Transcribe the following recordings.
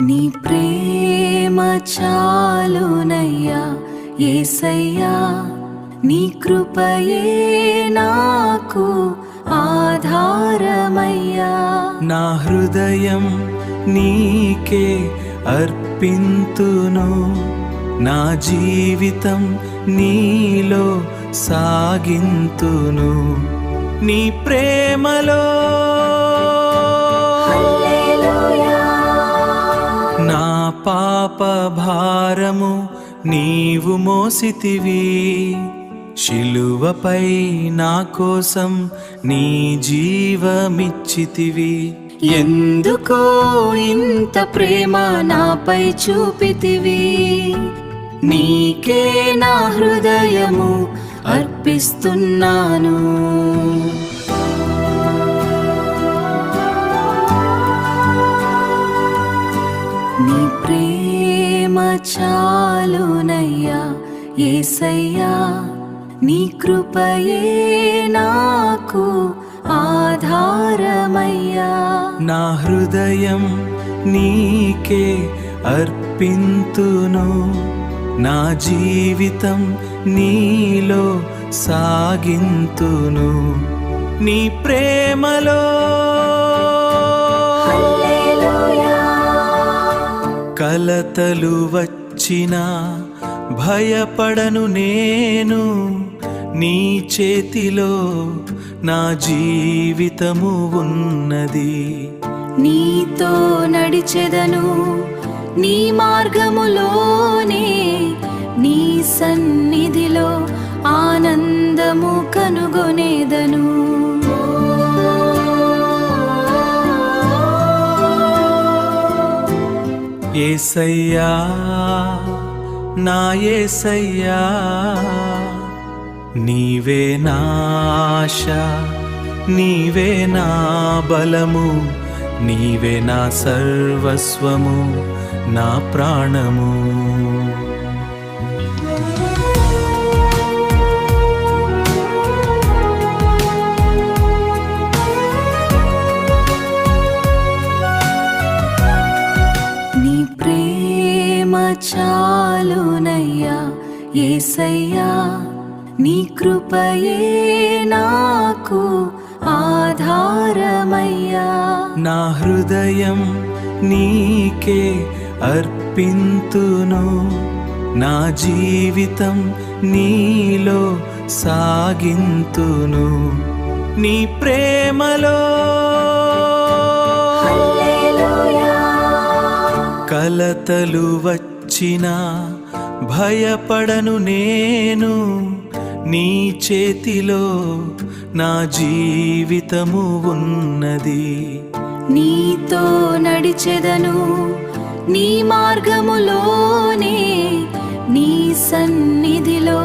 నీ ప్రేమ చాలునయ్యా యేసయ్యా, నీ కృపయే నాకు ఆధారమయ్యా. నా హృదయం నీకే అర్పింతును, నా జీవితం నీలో సాగింతును. నీ ప్రేమలో నా పాప భారము నీవు మోసితివి, శిలువపై నా కోసం నీ జీవమిచ్చితివి. ఎందుకో ఇంత ప్రేమ నాపై చూపితివి, నీకే నా హృదయము అర్పిస్తున్నాను. నీ ప్రేమ చాలునయ్యా యేసయ్యా, నీ కృపయే నాకు ఆధారమయ్యా. నా హృదయం నీకే అర్పింతును, నా జీవితం నీలో సాగింతును. నీ ప్రేమలో కలతలు వచ్చినా భయపడను నేను, నీ చేతిలో నా జీవితము ఉన్నది. నీతో నడిచెదను నీ మార్గములోనే, నీ సన్నిధిలో ఆనందము కనుగొనేదను. యేసయ్యా నా యేసయ్యా, నీవే నా ఆశ, నీవే నా బలము, నీవే నా సర్వస్వము, నా ప్రాణము. నీ ప్రేమ చాలునయ్యా యేసయ్యా, నీ కృపయే నాకు ఆధారమయ్యా. నా హృదయం నీకే అర్పింతును, నా జీవితం నీలో సాగింతును. నీ ప్రేమలో కలతలు వచ్చినా భయపడను నేను, నీ చేతిలో నా జీవితము ఉన్నది. నీతో నడిచెదను నీ మార్గములోనే, నీ సన్నిధిలో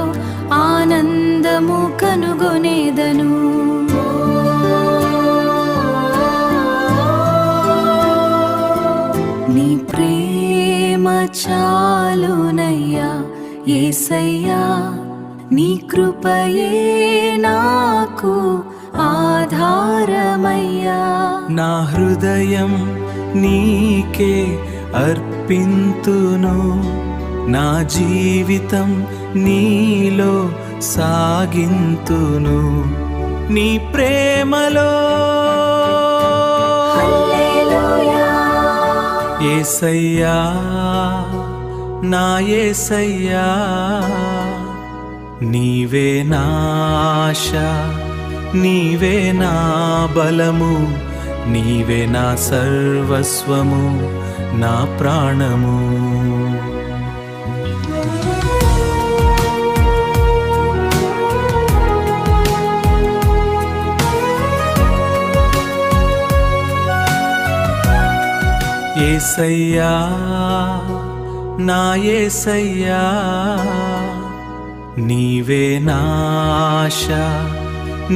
ఆనందము కనుగొనేదను. నీ ప్రేమ చాలునయ్యా యేసయ్యా, నీ కృపయే నాకు ఆధారమయ్యా. నా హృదయం నీకే అర్పింతును, నా జీవితం నీలో సాగింతును. నీ ప్రేమలో యేసయ్యా నా యేసయ్యా, నీవే నా ఆశ, నీవే నా బలము, నీవే నా సర్వస్వము, నా ప్రాణము. యేసయ్యా నా యేసయ్యా, నీవే నా ఆశ,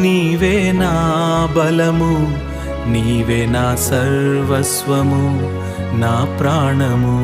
నీవే నా బలము, నీవే నా సర్వస్వము, నా ప్రాణము.